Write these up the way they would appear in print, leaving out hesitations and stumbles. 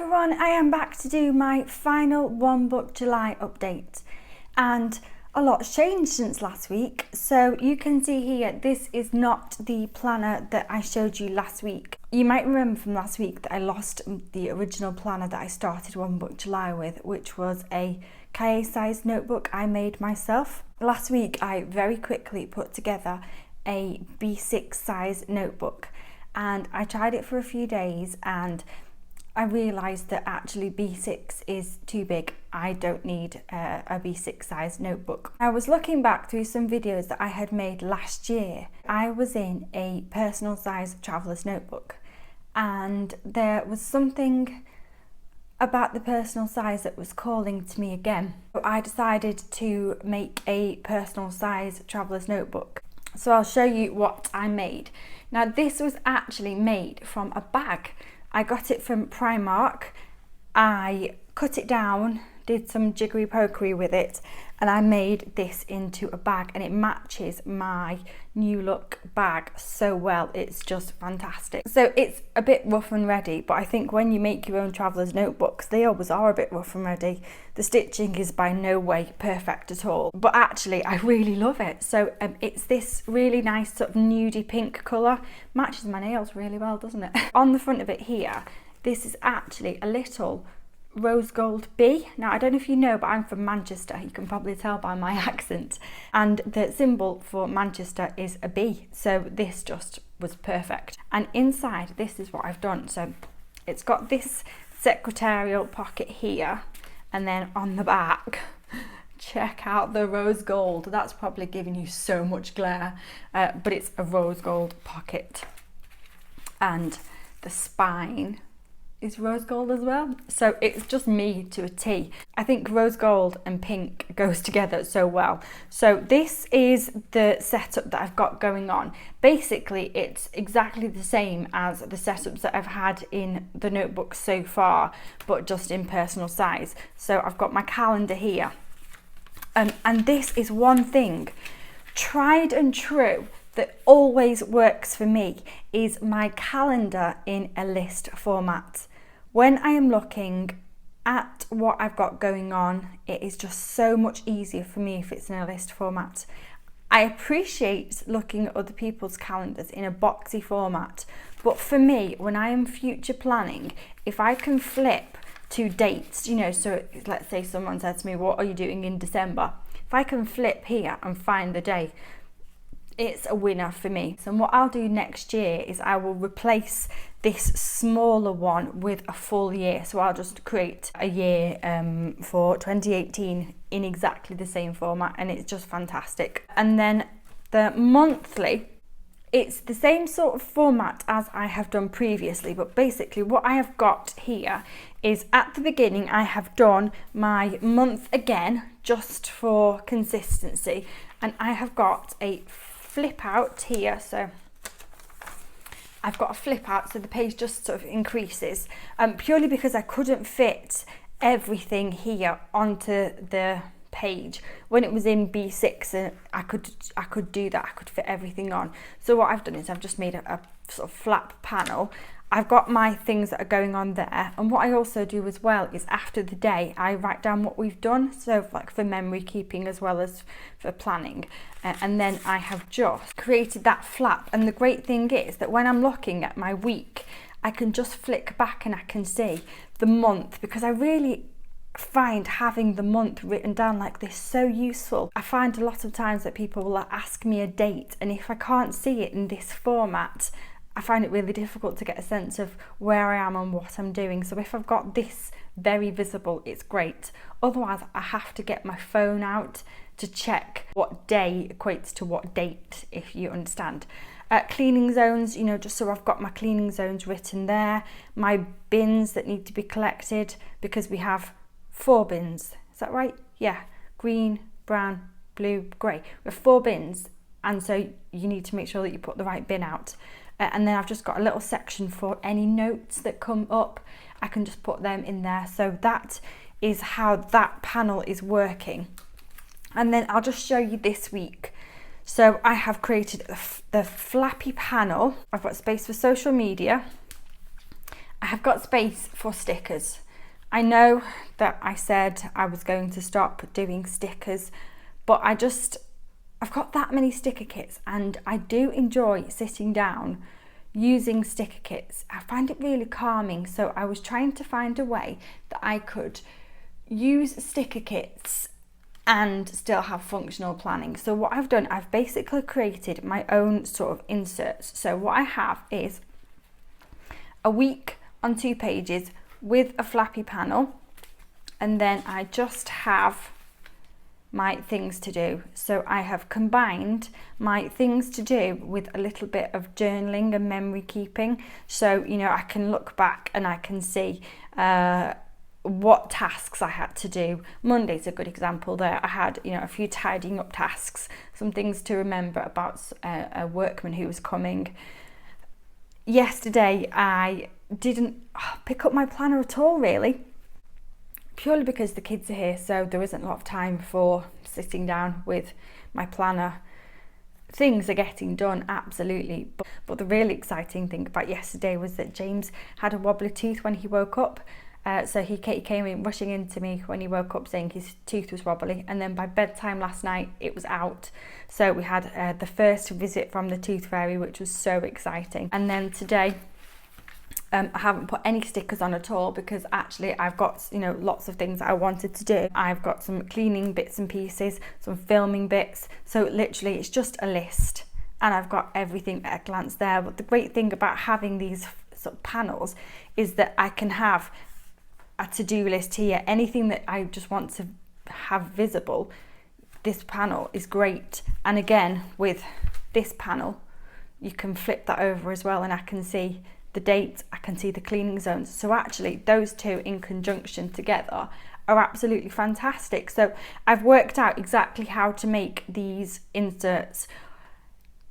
everyone, I am back to do my final One Book July update, and a lot's changed since last week. So you can see here, this is not the planner that I showed you last week. You might remember from last week that I lost the original planner that I started One Book July with, which was a Cahiers size notebook I made myself. Last week I very quickly put together a B6 size notebook, and I tried it for a few days and I realised that actually B6 is too big. I don't need a B6 size notebook. I was looking back through some videos that I had made last year. I was in a personal size traveller's notebook, and there was something about the personal size that was calling to me again. So I decided to make a personal size traveller's notebook. So I'll show you what I made. Now this was actually made from a bag. I got it from Primark. I cut it down, did some jiggery pokery with it, and I made this into a bag, and it matches my new look bag so well. It's just fantastic. So it's a bit rough and ready, but I think when you make your own traveller's notebooks, they always are a bit rough and ready. The stitching is by no way perfect at all, but actually I really love it. So it's this really nice sort of nudie pink colour. Matches my nails really well, doesn't it? On the front of it here, this is actually a little rose gold bee. Now I don't know if you know, but I'm from Manchester. You can probably tell by my accent, and the symbol for Manchester is a bee, so this just was perfect. And inside, this is what I've done. So it's got this secretarial pocket here, and then on the back, check out the rose gold. That's probably giving you so much glare, but it's a rose gold pocket, and the spine is rose gold as well. So it's just me to a T. I think rose gold and pink goes together so well. So this is the setup that I've got going on. Basically it's exactly the same as the setups that I've had in the notebook so far, but just in personal size. So I've got my calendar here, and this is one thing tried and true that always works for me, is my calendar in a list format. When I am looking at what I've got going on, it is just so much easier for me if it's in a list format. I appreciate looking at other people's calendars in a boxy format, but for me, when I am future planning, if I can flip to dates, you know, so let's say someone said to me, what are you doing in December? If I can flip here and find the day, it's a winner for me. So what I'll do next year is I will replace this smaller one with a full year. So I'll just create a year for 2018 in exactly the same format, and it's just fantastic. And then the monthly, it's the same sort of format as I have done previously, but basically what I have got here is at the beginning I have done my month again just for consistency, and I have got a flip out here. So I've got a flip out, so the page just sort of increases, purely because I couldn't fit everything here onto the page. When it was in B6, I could do that, I could fit everything on. So what I've done is I've just made a sort of flap panel. I've got my things that are going on there, and what I also do as well is after the day I write down what we've done, so like for memory keeping as well as for planning, and then I have just created that flap. And the great thing is that when I'm looking at my week, I can just flick back and I can see the month, because I really find having the month written down like this so useful. I find a lot of times that people will ask me a date, and if I can't see it in this format, I find it really difficult to get a sense of where I am and what I'm doing. So if I've got this very visible, it's great. Otherwise, I have to get my phone out to check what day equates to what date, if you understand. Cleaning zones, you know, just so I've got my cleaning zones written there. My bins that need to be collected, because we have 4 bins. Is that right? Yeah. Green, brown, blue, grey. We have 4 bins, and so you need to make sure that you put the right bin out. And then I've just got a little section for any notes that come up. I can just put them in there. So that is how that panel is working. And then I'll just show you this week. So I have created the flappy panel. I've got space for social media. I have got space for stickers. I know that I said I was going to stop doing stickers, but I've got that many sticker kits, and I do enjoy sitting down using sticker kits. I find it really calming, so I was trying to find a way that I could use sticker kits and still have functional planning. So what I've done, I've basically created my own sort of inserts. So what I have is a week on 2 pages with a flappy panel, and then I just have my things to do. So I have combined my things to do with a little bit of journaling and memory keeping. So, you know, I can look back and I can see what tasks I had to do. Monday's a good example there. I had, you know, a few tidying up tasks, some things to remember about a workman who was coming. Yesterday I didn't pick up my planner at all, really, purely because the kids are here, so there isn't a lot of time for sitting down with my planner. Things are getting done, absolutely, but the really exciting thing about yesterday was that James had a wobbly tooth when he woke up. So he came in rushing into me when he woke up saying his tooth was wobbly, and then by bedtime last night it was out. So we had the first visit from the tooth fairy, which was so exciting. And then today I haven't put any stickers on at all because actually I've got, you know, lots of things I wanted to do. I've got some cleaning bits and pieces, some filming bits, so literally it's just a list and I've got everything at a glance there. But the great thing about having these sort of panels is that I can have a to-do list here. Anything that I just want to have visible, this panel is great. And again, with this panel you can flip that over as well, and I can see the date, I can see the cleaning zones. So actually those two in conjunction together are absolutely fantastic. So I've worked out exactly how to make these inserts,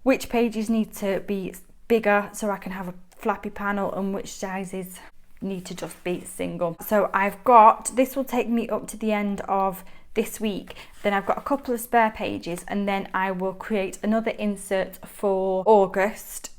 which pages need to be bigger so I can have a flappy panel and which sizes need to just be single. So I've got, this will take me up to the end of this week, then I've got a couple of spare pages, and then I will create another insert for August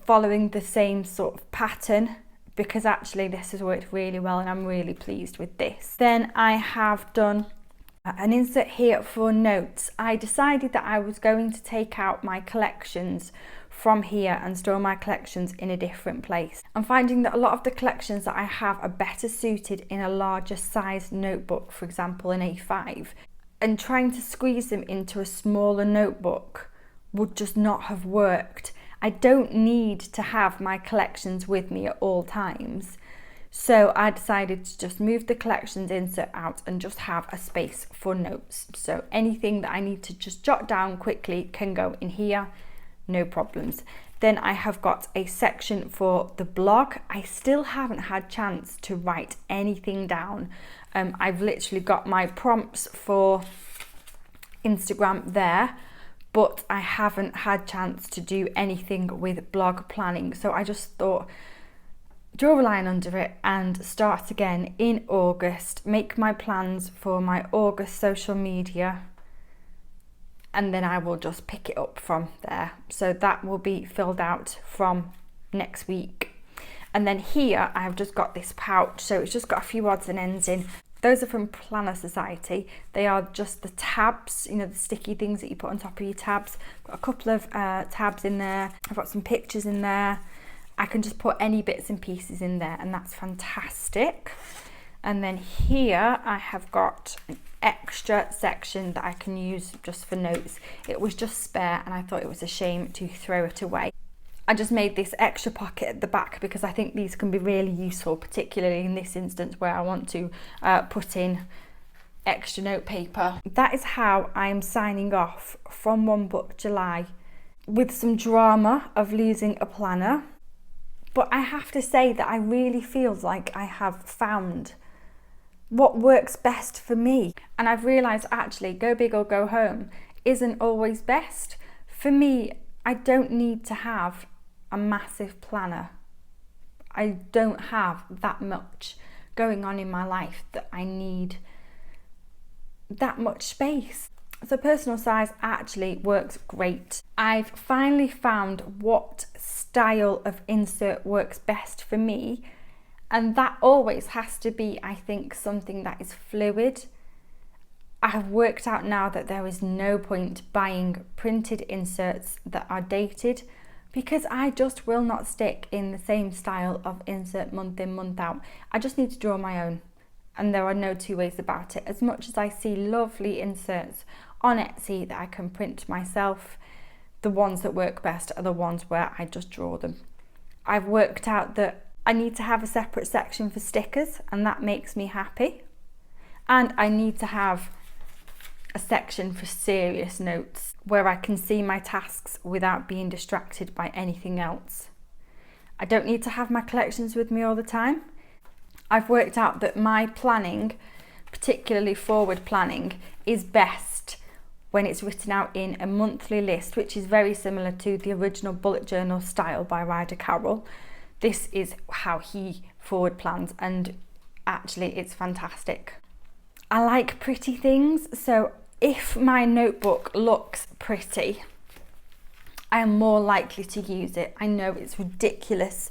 following the same sort of pattern, because actually this has worked really well and I'm really pleased with this. Then I have done an insert here for notes. I decided that I was going to take out my collections from here and store my collections in a different place. I'm finding that a lot of the collections that I have are better suited in a larger size notebook, for example an A5, and trying to squeeze them into a smaller notebook would just not have worked. I don't need to have my collections with me at all times. So I decided to just move the collections insert out and just have a space for notes. So anything that I need to just jot down quickly can go in here, no problems. Then I have got a section for the blog. I still haven't had chance to write anything down. I've literally got my prompts for Instagram there, but I haven't had chance to do anything with blog planning. So I just thought, draw a line under it and start again in August, make my plans for my August social media, and then I will just pick it up from there. So that will be filled out from next week. And then here I've just got this pouch, so it's just got a few odds and ends in. Those are from Planner Society. They are just the tabs, you know, the sticky things that you put on top of your tabs. Got a couple of tabs in there. I've got some pictures in there. I can just put any bits and pieces in there, and that's fantastic. And then here I have got an extra section that I can use just for notes. It was just spare and I thought it was a shame to throw it away. I just made this extra pocket at the back because I think these can be really useful, particularly in this instance where I want to put in extra note paper. That is how I am signing off from One Book July, with some drama of losing a planner. But I have to say that I really feel like I have found what works best for me. And I've realised actually go big or go home isn't always best. For me, I don't need to have a massive planner. I don't have that much going on in my life that I need that much space. So personal size actually works great. I've finally found what style of insert works best for me, And that always has to be, I think, something that is fluid. I have worked out now that there is no point buying printed inserts that are dated, because I just will not stick in the same style of insert month in, month out. I just need to draw my own, and there are no two ways about it. As much as I see lovely inserts on Etsy that I can print myself, the ones that work best are the ones where I just draw them. I've worked out that I need to have a separate section for stickers, and that makes me happy. And I need to have a section for serious notes where I can see my tasks without being distracted by anything else. I don't need to have my collections with me all the time. I've worked out that my planning, particularly forward planning, is best when it's written out in a monthly list, which is very similar to the original bullet journal style by Ryder Carroll. This is how he forward plans, and actually it's fantastic. I like pretty things, so if my notebook looks pretty, I am more likely to use it. I know it's ridiculous,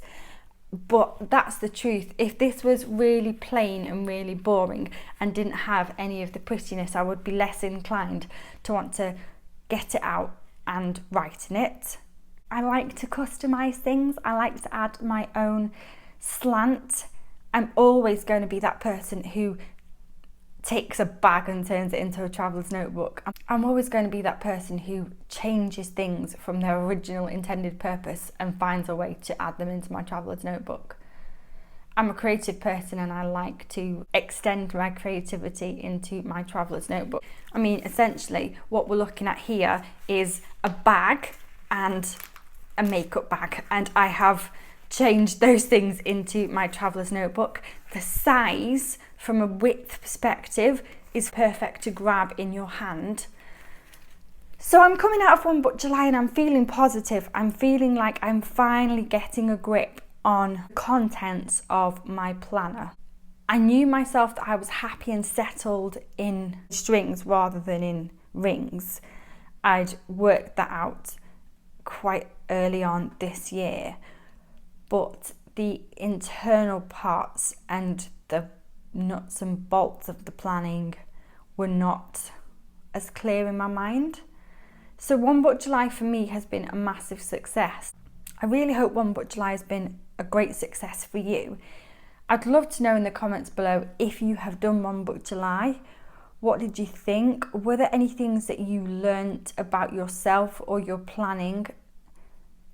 but that's the truth. If this was really plain and really boring and didn't have any of the prettiness, I would be less inclined to want to get it out and write in it. I like to customize things. I like to add my own slant. I'm always going to be that person who takes a bag and turns it into a traveller's notebook. I'm always going to be that person who changes things from their original intended purpose and finds a way to add them into my traveller's notebook. I'm a creative person, and I like to extend my creativity into my traveller's notebook. I mean, essentially what we're looking at here is a bag and a makeup bag, and I have changed those things into my traveller's notebook. The size from a width perspective is perfect to grab in your hand. So I'm coming out of One Book July and I'm feeling positive. I'm feeling like I'm finally getting a grip on the contents of my planner. I knew myself that I was happy and settled in strings rather than in rings. I'd worked that out quite early on this year, but the internal parts and the nuts and bolts of the planning were not as clear in my mind. So One Book July for me has been a massive success. I really hope One Book July has been a great success for you. I'd love to know in the comments below if you have done One Book July. What did you think? Were there any things that you learnt about yourself or your planning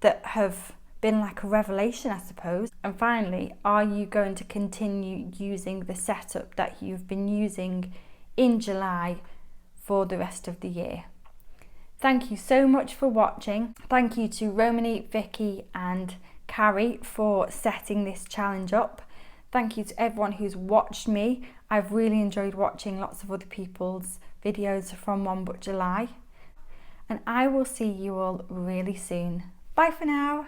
that have been like a revelation, I suppose? And finally, are you going to continue using the setup that you've been using in July for the rest of the year? Thank you so much for watching. Thank you to Romany, Vicky and Carrie for setting this challenge up. Thank you to everyone who's watched me. I've really enjoyed watching lots of other people's videos from One Book July. And I will see you all really soon. Bye for now.